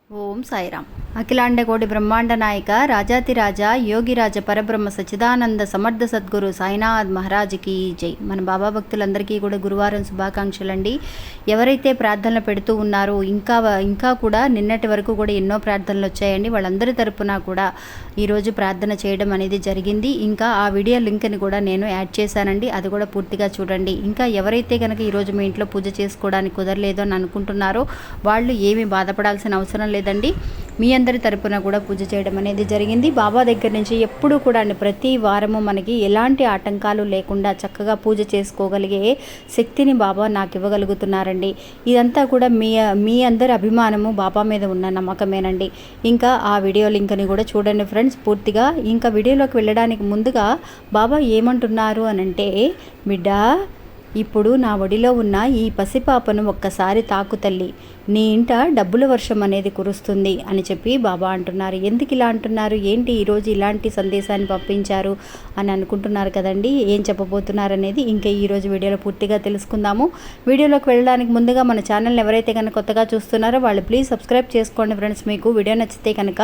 ఓం సాయిరామ్. అఖిలాండ కోటి బ్రహ్మాండ నాయక రాజాతిరాజ యోగిరాజ పరబ్రహ్మ సచ్చిదానంద సమర్థ సద్గురు సాయినాథ్ మహారాజ్కి జై. మన బాబా భక్తులందరికీ కూడా గురువారం శుభాకాంక్షలండి. ఎవరైతే ప్రార్థనలు పెడుతూ ఉన్నారో ఇంకా కూడా నిన్నటి వరకు కూడా ఎన్నో ప్రార్థనలు వచ్చాయండి. వాళ్ళందరి తరపున కూడా ఈరోజు ప్రార్థన చేయడం అనేది జరిగింది. ఇంకా ఆ వీడియో లింక్ని కూడా నేను యాడ్ చేశానండి, అది కూడా పూర్తిగా చూడండి. ఇంకా ఎవరైతే కనుక ఈరోజు మీ ఇంట్లో పూజ చేసుకోవడానికి కుదరలేదు అని అనుకుంటున్నారో వాళ్ళు ఏమీ బాధపడాల్సిన అవసరం లేదండి. మీ అందరి తరపున కూడా పూజ చేయడం అనేది జరిగింది. బాబా దగ్గర నుంచి ఎప్పుడు కూడా ప్రతి వారము మనకి ఎలాంటి ఆటంకాలు లేకుండా చక్కగా పూజ చేసుకోగలిగే శక్తిని బాబా నాకు ఇవ్వగలుగుతున్నారండి. ఇదంతా కూడా మీ అందరి అభిమానము బాబా మీద ఉన్న నమ్మకమేనండి. ఇంకా ఆ వీడియో లింక్ని కూడా చూడండి ఫ్రెండ్స్ పూర్తిగా. ఇంకా వీడియోలోకి వెళ్ళడానికి ముందుగా బాబా ఏమంటున్నారు అనంటే, బిడ్డ ఇప్పుడు నా ఒడిలో ఉన్న ఈ పసిపాపను ఒక్కసారి తాకు తల్లి, నీ ఇంట డబ్బుల వర్షం అనేది కురుస్తుంది అని చెప్పి బాబా అంటున్నారు. ఎందుకు ఇలా అంటున్నారు, ఏంటి ఈరోజు ఇలాంటి సందేశాన్ని పంపించారు అని అనుకుంటున్నారు కదండి. ఏం చెప్పబోతున్నారు అనేది ఇంకా ఈరోజు వీడియోలో పూర్తిగా తెలుసుకుందాము. వీడియోలోకి వెళ్ళడానికి ముందుగా మన ఛానల్ని ఎవరైతే కనుక కొత్తగా చూస్తున్నారో వాళ్ళు ప్లీజ్ సబ్స్క్రైబ్ చేసుకోండి ఫ్రెండ్స్. మీకు వీడియో నచ్చితే కనుక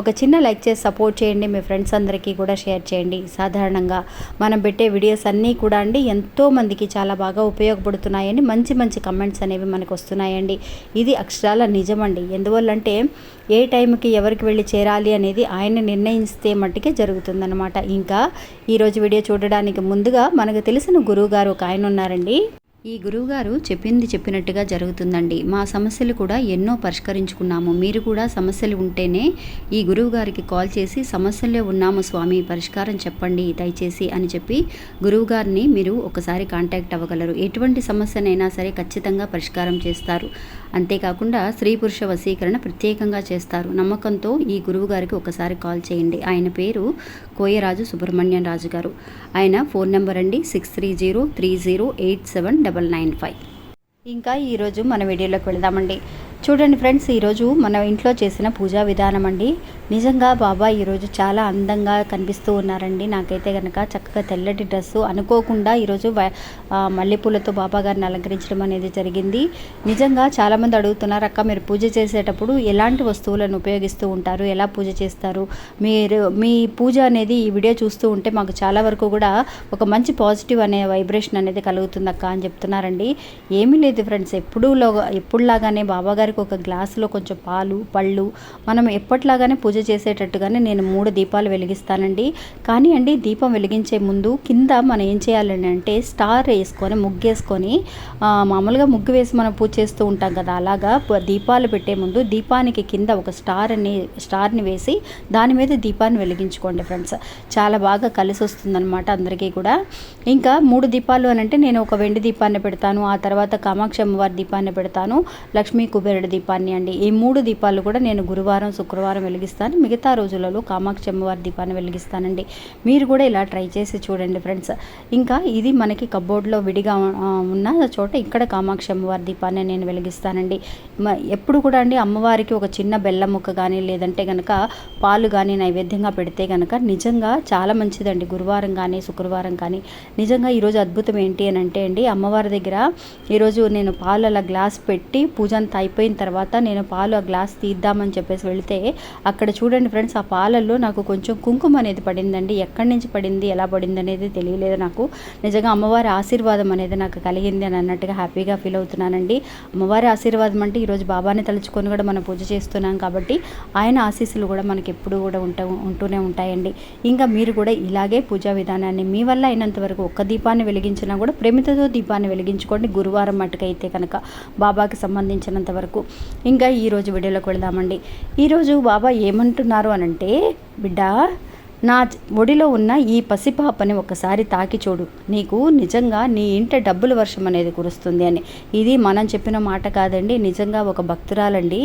ఒక చిన్న లైక్ చేసి సపోర్ట్ చేయండి. మీ ఫ్రెండ్స్ అందరికీ కూడా షేర్ చేయండి. సాధారణంగా మనం పెట్టే వీడియోస్ అన్నీ కూడా అండి ఎంతోమందికి చాలా బాగా ఉపయోగపడుతున్నాయండి. మంచి మంచి కమెంట్స్ అనేవి మనకు వస్తున్నాయండి. ఇది అక్షరాల నిజమండి. ఎందువల్లంటే ఏ టైంకి ఎవరికి వెళ్ళి చేరాలి అనేది ఆయన నిర్ణయిస్తే మట్టుకే జరుగుతుందన్నమాట. ఇంకా ఈరోజు వీడియో చూడడానికి ముందుగా మనకు తెలిసిన గురువుగారు ఒక ఆయన ఉన్నారండి. ఈ గురువుగారు చెప్పినట్టుగా జరుగుతుందండి. మా సమస్యలు కూడా ఎన్నో పరిష్కరించుకున్నాము. మీరు కూడా సమస్యలు ఉంటేనే ఈ గురువుగారికి కాల్ చేసి సమస్యల్లో ఉన్నాము స్వామి, పరిష్కారం చెప్పండి దయచేసి అని చెప్పి గురువుగారిని మీరు ఒకసారి కాంటాక్ట్ అవ్వగలరు. ఎటువంటి సమస్యనైనా సరే ఖచ్చితంగా పరిష్కారం చేస్తారు. అంతేకాకుండా స్త్రీ పురుష వశీకరణ ప్రత్యేకంగా చేస్తారు. నమ్మకంతో ఈ గురువుగారికి ఒకసారి కాల్ చేయండి. ఆయన పేరు కోయరాజు సుబ్రహ్మణ్యం రాజు గారు. ఆయన ఫోన్ నెంబర్ అండి 6303087995. ఇంకా ఈరోజు మన వీడియోలోకి వెళదామండి. చూడండి ఫ్రెండ్స్, ఈరోజు మన ఇంట్లో చేసిన పూజా విధానం అండి. నిజంగా బాబా ఈరోజు చాలా అందంగా కనిపిస్తూ ఉన్నారండి. నాకైతే కనుక చక్కగా తెల్లటి డ్రెస్సు అనుకోకుండా ఈరోజు మల్లెపూలతో బాబా గారిని అలంకరించడం అనేది జరిగింది. నిజంగా చాలామంది అడుగుతున్నారు, అక్క మీరు పూజ చేసేటప్పుడు ఎలాంటి వస్తువులను ఉపయోగిస్తూ ఉంటారు, ఎలా పూజ చేస్తారు, మీ పూజ అనేది ఈ వీడియో చూస్తూ ఉంటే మాకు చాలా వరకు కూడా ఒక మంచి పాజిటివ్ అనే వైబ్రేషన్ అనేది కలుగుతుంది అక్క అని చెప్తున్నారండి. ఏమీ లేదు ఫ్రెండ్స్, ఎప్పుడులాగానే బాబా గారికి ఒక గ్లాసులో కొంచెం పాలు పళ్ళు మనం ఎప్పట్లాగానే పూజ చేసేటట్టుగానే నేను 3 దీపాలు వెలిగిస్తానండి. కానీ అండి దీపం వెలిగించే ముందు కింద మనం ఏం చేయాలని అంటే స్టార్ వేసుకొని ముగ్గేసుకొని మామూలుగా ముగ్గు వేసి మనం పూజ చేస్తూ ఉంటాం కదా, అలాగా దీపాలు పెట్టే ముందు దీపానికి కింద ఒక స్టార్ని వేసి దాని మీద దీపాన్ని వెలిగించుకోండి ఫ్రెండ్స్. చాలా బాగా కలిసి వస్తుందన్నమాట అందరికీ కూడా. ఇంకా 3 దీపాలు అని అంటే నేను ఒక వెండి దీపాన్ని పెడతాను, ఆ తర్వాత కామాక్షి అమ్మవారి దీపాన్ని పెడతాను, లక్ష్మీ కుబేరుడు దీపాన్ని అండి. ఈ 3 దీపాలు కూడా నేను గురువారం శుక్రవారం వెలిగిస్తాను. మిగతా రోజులలో కామాక్షి అమ్మవారి దీపాన్ని వెలిగిస్తానండి. మీరు కూడా ఇలా ట్రై చేసి చూడండి ఫ్రెండ్స్. ఇంకా ఇది మనకి కబోర్డ్లో విడిగా ఉన్న చోట ఇక్కడ కామాక్షి అమ్మవారి దీపాన్ని నేను వెలిగిస్తానండి. ఎప్పుడు కూడా అండి అమ్మవారికి ఒక చిన్న బెల్లం ముక్క కానీ లేదంటే కనుక పాలు కానీ నైవేద్యంగా పెడితే కనుక నిజంగా చాలా మంచిదండి. గురువారం కానీ శుక్రవారం కానీ నిజంగా ఈరోజు అద్భుతం ఏంటి అని అంటే అండి, అమ్మవారి దగ్గర ఈరోజు నేను పాలు అలా గ్లాస్ పెట్టి పూజ అంతా అయిపోయిన తర్వాత నేను పాలు ఆ గ్లాస్ తీద్దామని చెప్పేసి వెళితే అక్కడ చూడండి ఫ్రెండ్స్, ఆ పాలల్లో నాకు కొంచెం కుంకుమ అనేది పడిందండి. ఎక్కడి నుంచి పడింది ఎలా పడింది అనేది తెలియలేదు నాకు. నిజంగా అమ్మవారి ఆశీర్వాదం అనేది నాకు కలిగింది అని అన్నట్టుగా హ్యాపీగా ఫీల్ అవుతున్నానండి. అమ్మవారి ఆశీర్వాదం అంటే ఈరోజు బాబాని తలుచుకొని కూడా మనం పూజ చేస్తున్నాం కాబట్టి ఆయన ఆశీస్సులు కూడా మనకి ఎప్పుడు కూడా ఉంటూనే ఉంటాయండి. ఇంకా మీరు కూడా ఇలాగే పూజా విధానాన్ని మీ వల్ల అయినంత వరకు ఒక్క దీపాన్ని వెలిగించినా కూడా ప్రేమతో దీపాన్ని వెలిగించుకోండి. గురువారం మట్టుకైతే కనుక బాబాకి సంబంధించినంత వరకు. ఇంకా ఈరోజు వీడియోలోకి వెళదామండి. ఈరోజు బాబా ఏమంటున్నారు అనంటే, బిడ్డ నా ఒడిలో ఉన్న ఈ పసిపాపని ఒకసారి తాకి చూడు, నీకు నిజంగా నీ ఇంట డబ్బుల వర్షం అనేది కురుస్తుంది అని. ఇది మనం చెప్పిన మాట కాదండి, నిజంగా ఒక భక్తురాలండి.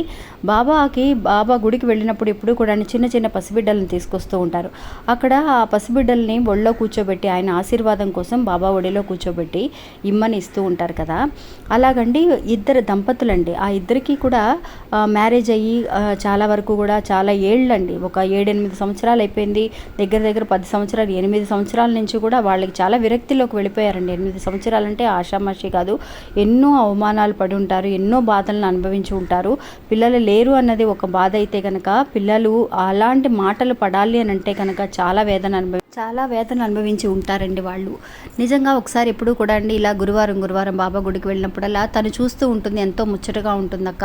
బాబా గుడికి వెళ్ళినప్పుడు ఎప్పుడు కూడా చిన్న చిన్న పసిబిడ్డలను తీసుకొస్తూ ఉంటారు. అక్కడ ఆ పసిబిడ్డల్ని ఒళ్ళో కూర్చోబెట్టి ఆయన ఆశీర్వాదం కోసం బాబా ఒడిలో కూర్చోబెట్టి ఇమ్మని ఇస్తూ ఉంటారు కదా. అలాగండి 2 దంపతులండి. ఆ ఇద్దరికి కూడా మ్యారేజ్ అయ్యి చాలా వరకు కూడా చాలా ఏళ్ళండి, ఒక 7-8 సంవత్సరాలు అయిపోయింది. దగ్గర దగ్గర 10 సంవత్సరాలు 8 సంవత్సరాల నుంచి కూడా వాళ్ళకి చాలా విరక్తిలోకి వెళ్ళిపోయారండి. 8 సంవత్సరాలంటే ఆషామాషి కాదు. ఎన్నో అవమానాలు పడి ఉంటారు, ఎన్నో బాధలను అనుభవించి ఉంటారు. పిల్లలు లేరు అన్నది ఒక బాధ అయితే కనుక, పిల్లలు అలాంటి మాటలు పడాలి అని అంటే కనుక చాలా వేదన అనుభవించి ఉంటారండి వాళ్ళు. నిజంగా ఒకసారి ఎప్పుడు కూడా అండి ఇలా గురువారం బాబా గుడికి వెళ్ళినప్పుడల్లా తను చూస్తూ ఉంటుంది, ఎంతో ముచ్చటగా ఉంటుంది అక్క.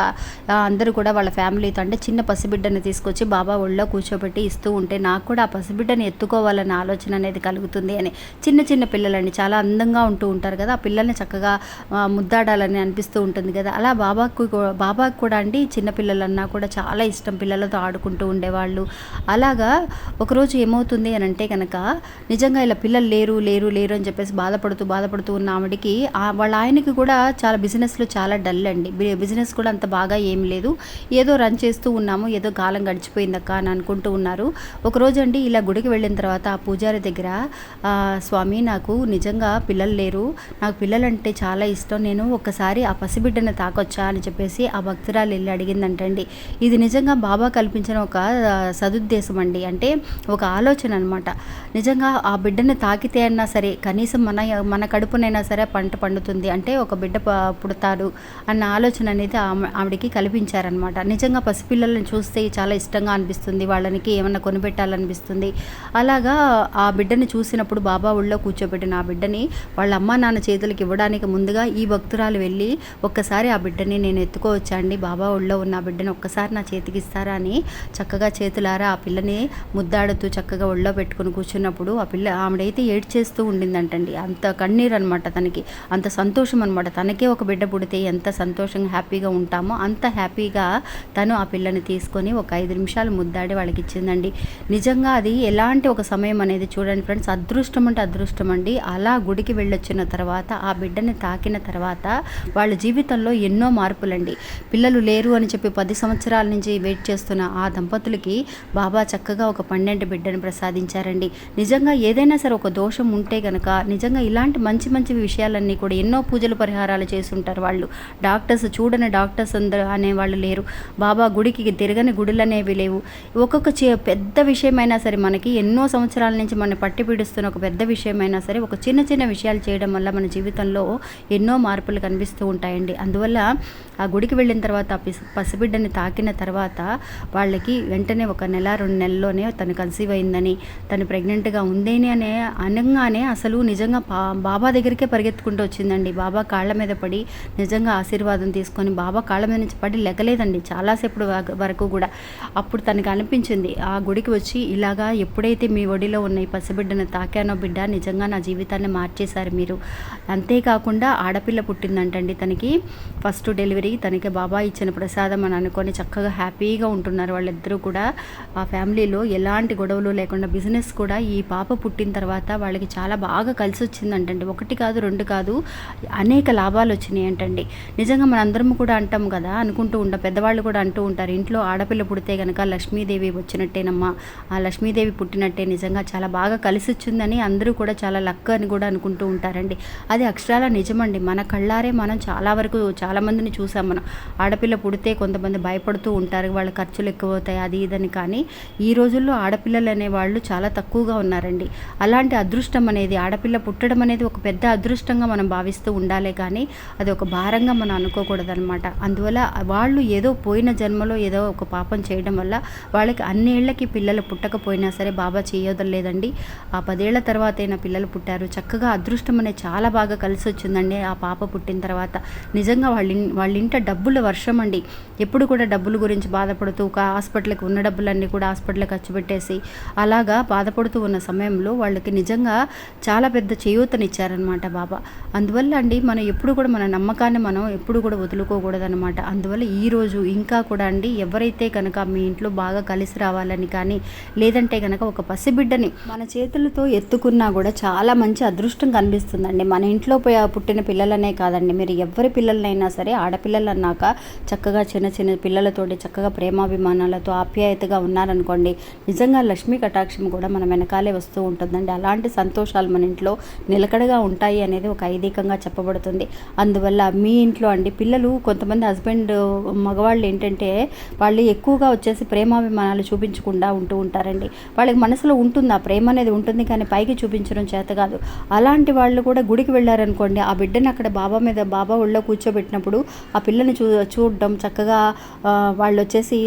అందరూ కూడా వాళ్ళ ఫ్యామిలీతో అంటే చిన్న పసిబిడ్డని తీసుకొచ్చి బాబా ఒళ్ళో కూర్చోబెట్టి ఇస్తూ ఉంటే నాకు కూడా ఆ పసిబిడ్డని ఎత్తుకోవాలన్న ఆలోచన అనేది కలుగుతుంది అని. చిన్న పిల్లలండి చాలా అందంగా ఉంటూ ఉంటారు కదా, ఆ పిల్లల్ని చక్కగా ముద్దాడాలని అనిపిస్తూ ఉంటుంది కదా. అలా బాబాకు కూడా అండి చిన్నపిల్లలన్నా కూడా చాలా ఇష్టం, పిల్లలతో ఆడుకుంటూ ఉండేవాళ్ళు. అలాగా ఒకరోజు ఏమవుతుంది అని అంటే కనుక, నిజంగా ఇలా పిల్లలు లేరు అని చెప్పేసి బాధపడుతూ ఉన్న ఆవిడికి వాళ్ళ ఆయనకి కూడా చాలా బిజినెస్లో చాలా డల్ అండి. బిజినెస్ కూడా అంత బాగా ఏం లేదు, ఏదో రన్ చేస్తూ ఉన్నాము, ఏదో కాలం గడిచిపోయిందక్క అని అనుకుంటూ ఉన్నారు. ఒకరోజు అండి ఇలా గుడికి వెళ్ళిన తర్వాత ఆ పూజారి దగ్గర, స్వామి నాకు నిజంగా పిల్లలు లేరు, నాకు పిల్లలంటే చాలా ఇష్టం, నేను ఒక్కసారి ఆ పసిబిడ్డను తాకొచ్చా అని చెప్పేసి ఆ భక్తురాలు వెళ్ళి అడిగిందంటండి. ఇది నిజంగా బాబా కల్పించిన ఒక సదుద్దేశం అండి, అంటే ఒక ఆలోచన అనమాట. నిజంగా ఆ బిడ్డని తాకితే అన్నా సరే కనీసం మన కడుపునైనా సరే పంట పండుతుంది, అంటే ఒక బిడ్డ పుడతాడు అన్న ఆలోచన అనేది ఆవిడికి కల్పించారనమాట. నిజంగా పసిపిల్లలను చూస్తే చాలా ఇష్టంగా అనిపిస్తుంది, వాళ్ళకి ఏమన్నా కొనిపెట్టాలనిపిస్తుంది. అలాగా ఆ బిడ్డని చూసినప్పుడు బాబా ఒళ్ళో కూర్చోబెట్టిన ఆ బిడ్డని వాళ్ళ అమ్మ నాన్న చేతులకి ఇవ్వడానికి ముందుగా ఈ భక్తురాలు వెళ్ళి, ఒక్కసారి ఆ బిడ్డని నేను ఎత్తుకోవచ్చా అండి, బాబా ఒళ్ళో ఉన్న ఆ బిడ్డని ఒక్కసారి నా చేతికి ఇస్తారా అని చక్కగా చేతులారా ఆ పిల్లని ముద్దాడుతూ చక్కగా ఒళ్ళో పెట్టుకుని కూర్చున్నప్పుడు ఆ పిల్ల ఆవిడైతే ఏడ్చేస్తూ ఉండిందంటండి. అంత కన్నీరు అనమాట తనకి, అంత సంతోషం అనమాట. తనకే ఒక బిడ్డ పుడితే ఎంత సంతోషంగా హ్యాపీగా ఉంటామో అంత హ్యాపీగా తను ఆ పిల్లని తీసుకొని ఒక 5 నిమిషాలు ముద్దాడి వాళ్ళకి ఇచ్చిందండి. నిజంగా అది ఎలాంటి ఒక సమయం అనేది చూడండి ఫ్రెండ్స్, అదృష్టం అంటే అదృష్టం అండి. అలా గుడికి వెళ్ళొచ్చిన తర్వాత ఆ బిడ్డని తాకిన తర్వాత వాళ్ళ జీవితంలో ఎన్నో మార్పులండి. పిల్లలు లేరు అని చెప్పి 10 సంవత్సరాల నుంచి వెయిట్ చేస్తున్న ఆ దంపతులకి బాబా చక్కగా ఒక 12 బిడ్డను ప్రసాదించారండి. నిజంగా ఏదైనా సరే ఒక దోషం ఉంటే కనుక నిజంగా ఇలాంటి మంచి విషయాలన్నీ కూడా ఎన్నో పూజలు పరిహారాలు చేస్తుంటారు వాళ్ళు. చూడని డాక్టర్స్ అందరూ అనేవాళ్ళు లేరు, బాబా గుడికి తిరగని గుడులు అనేవి లేవు. ఒక్కొక్క పెద్ద విషయమైనా సరే మనకి ఎన్నో సంవత్సరాల నుంచి మనం పట్టి పీడిస్తున్న ఒక పెద్ద విషయమైనా సరే ఒక చిన్న విషయాలు చేయడం వల్ల మన జీవితంలో ఎన్నో మార్పులు కనిపిస్తూ ఉంటాయండి. అందువల్ల ఆ గుడికి వెళ్ళిన తర్వాత పసిబిడ్డని తాకిన తర్వాత వాళ్ళకి వెంటనే 1 నెల 2 నెలల్లోనే తను కన్సీవ్ అయిందని, తను ప్రెగ్నెంట్గా ఉందేని అనే అనగానే అసలు నిజంగా బాబా దగ్గరికే పరిగెత్తుకుంటూ వచ్చిందండి. బాబా కాళ్ళ మీద పడి నిజంగా ఆశీర్వాదం తీసుకొని, బాబా కాళ్ళ మీద నుంచి పడి లెగలేదండి చాలాసేపు వరకు కూడా. అప్పుడు తనకు అనిపించింది, ఆ గుడికి వచ్చి ఇలాగా ఎప్పుడైతే మీ ఒడిలో ఉన్న ఈ పసిబిడ్డను తాకానో బిడ్డ, నిజంగా నా జీవితాన్ని మార్చేశారు మీరు. అంతేకాకుండా ఆడపిల్ల పుట్టిందంటండి తనకి, ఫస్ట్ డెలివరీ తనకి బాబా ఇచ్చిన ప్రసాదం అని అనుకొని చక్కగా హ్యాపీగా ఉంటున్నారు వాళ్ళిద్దరూ కూడా. ఆ ఫ్యామిలీలో ఎలాంటి గొడవలు లేకుండా బిజినెస్ కూడా ఈ పాప పుట్టిన తర్వాత వాళ్ళకి చాలా బాగా కలిసి వచ్చిందంటండి. 1 కాదు 2 కాదు, అనేక లాభాలు వచ్చినాయి అంటండి. నిజంగా మనందరం కూడా అంటాం కదా, అనుకుంటూ ఉంటాం, పెద్దవాళ్ళు కూడా అంటూ ఉంటారు, ఇంట్లో ఆడపిల్ల పుడితే కనుక లక్ష్మీదేవి వచ్చినట్టేనమ్మా, ఆ లక్ష్మీదేవి పుట్టినట్టే, నిజంగా చాలా బాగా కలిసి వచ్చిందని అందరూ కూడా చాలా లక్ అని కూడా అనుకుంటూ ఉంటారండి. అది అక్షరాల నిజమండి. మన కళ్ళారే మనం చాలా మందిని చూసాం. మనం ఆడపిల్ల పుడితే కొంతమంది భయపడుతూ ఉంటారు, వాళ్ళ ఖర్చులు ఎక్కువ అవుతాయి అది ఇదని. కానీ ఈ రోజుల్లో ఆడపిల్లలు అనేవాళ్ళు చాలా తక్కువగా ఉన్నారండి. అలాంటి అదృష్టం అనేది, ఆడపిల్ల పుట్టడం అనేది ఒక పెద్ద అదృష్టంగా మనం భావిస్తూ ఉండాలి, కానీ అది ఒక భారంగా మనం అనుకోకూడదనమాట. అందువల్ల వాళ్ళు ఏదో పోయిన జన్మలో ఏదో ఒక పాపం చేయడం వల్ల వాళ్ళకి అన్నేళ్లకి పిల్లలు పుట్టకపోయినా సరే బాబా చేయొదలేదండి. ఆ 10 ఏళ్ల తర్వాత అయినా పిల్లలు పుట్టారు. చక్కగా అదృష్టం అనేది చాలా బాగా కలిసి వచ్చిందండి ఆ పాప పుట్టిన తర్వాత. నిజంగా వాళ్ళ ఇంట డబ్బుల వర్షం అండి. ఎప్పుడు కూడా డబ్బుల గురించి బాధపడుతూ ఒక హాస్పిటల్కి ఉన్న డబ్బులన్నీ కూడా హాస్పిటల్కి ఖర్చు పెట్టేసి అలాగా బాధపడుతూ ఉన్న సమయంలో వాళ్ళకి నిజంగా చాలా పెద్ద చేయూతనిచ్చారనమాట బాబా. అందువల్ల అండి మనం ఎప్పుడు కూడా మన నమ్మకాన్ని మనం ఎప్పుడు కూడా వదులుకోకూడదనమాట. అందువల్ల ఈరోజు ఇంకా కూడా అండి, ఎవరైతే కనుక మీ ఇంట్లో బాగా కలిసి రావాలని కానీ, లేదంటే కనుక ఒక పసిబిడ్డని మన చేతులతో ఎత్తుకున్నా కూడా చాలా మంచి అదృష్టం కనిపిస్తుందండి. మన ఇంట్లో పుట్టిన పిల్లలనే కాదండి, మీరు ఎవరి పిల్లలనైనా సరే, ఆడపిల్లలు అన్నాక చక్కగా చిన్న పిల్లలతోటి చక్కగా ప్రేమాభిమానాలతో ఆప్యాయతగా ఉన్నారనుకోండి, నిజంగా లక్ష్మీ కటాక్షం కూడా మన వెనకాల ఉయ్యాలే వస్తూ ఉంటుందండి. అలాంటి సంతోషాలు మన ఇంట్లో నిలకడగా ఉంటాయి అనేది ఒక ఐదీకంగా చెప్పబడుతుంది. అందువల్ల మీ ఇంట్లో అండి పిల్లలు కొంతమంది హస్బెండ్ మగవాళ్ళు ఏంటంటే వాళ్ళు ఎక్కువగా వచ్చేసి ప్రేమాభిమానాలు చూపించకుండా ఉంటూ ఉంటారండి. వాళ్ళకి మనసులో ఉంటుంది, ఆ ప్రేమ అనేది ఉంటుంది, కానీ పైకి చూపించడం చేత కాదు. అలాంటి వాళ్ళు కూడా గుడికి వెళ్ళారనుకోండి, ఆ బిడ్డను అక్కడ బాబా ఒళ్ళో కూర్చోబెట్టినప్పుడు ఆ పిల్లని చూడడం చక్కగా వాళ్ళు వచ్చేసి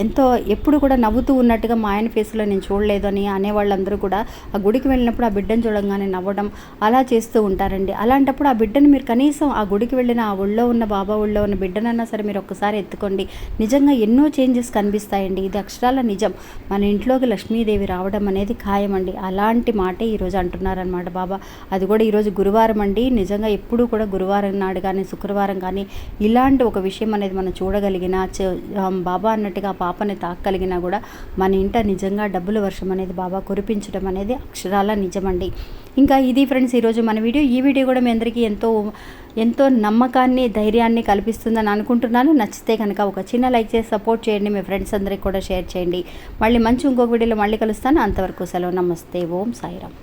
ఎంతో ఎప్పుడు కూడా నవ్వుతూ ఉన్నట్టుగా మా ఆయన ఫేస్లో నేను చూడలేదు అని అనేవాళ్ళందరూ కూడా ఆ గుడికి వెళ్ళినప్పుడు ఆ బిడ్డను చూడంగానే నవ్వడం అలా చేస్తూ ఉంటారండి. అలాంటప్పుడు ఆ బిడ్డను మీరు కనీసం ఆ గుడికి వెళ్ళిన ఆ ఒళ్ళో ఉన్న బాబా ఒళ్ళో ఉన్న బిడ్డనన్నా సరే మీరు ఒక్కసారి ఎత్తుకోండి. నిజంగా ఎన్నో చేంజెస్ కనిపిస్తాయండి. ఇది అక్షరాల నిజం. మన ఇంట్లోకి లక్ష్మీదేవి రావడం అనేది ఖాయమండి. అలాంటి మాటే ఈరోజు అంటున్నారనమాట బాబా. అది కూడా ఈరోజు గురువారం అండి. నిజంగా ఎప్పుడూ కూడా గురువారం నాడు కానీ శుక్రవారం కానీ ఇలాంటి ఒక విషయం అనేది మనం చూడగలిగిన బాబా అన్నట్టుగా పాపని తాకగలిగినా కూడా మన ఇంట నిజంగా డబ్బుల వర్షం అనేది బాబా కురిపించడం అనేది అక్షరాల నిజమండి. ఇంకా ఇది ఫ్రెండ్స్ ఈరోజు మన వీడియో. ఈ వీడియో కూడా మీ అందరికీ ఎంతో నమ్మకాన్ని ధైర్యాన్ని కల్పిస్తుందని అనుకుంటున్నాను. నచ్చితే కనుక ఒక చిన్న లైక్ చేసి సపోర్ట్ చేయండి. మీ ఫ్రెండ్స్ అందరికీ కూడా షేర్ చేయండి. మళ్ళీ ఇంకొక వీడియోలో మళ్ళీ కలుస్తాను. అంతవరకు సెలవు. నమస్తే. ఓం సాయిరామ్.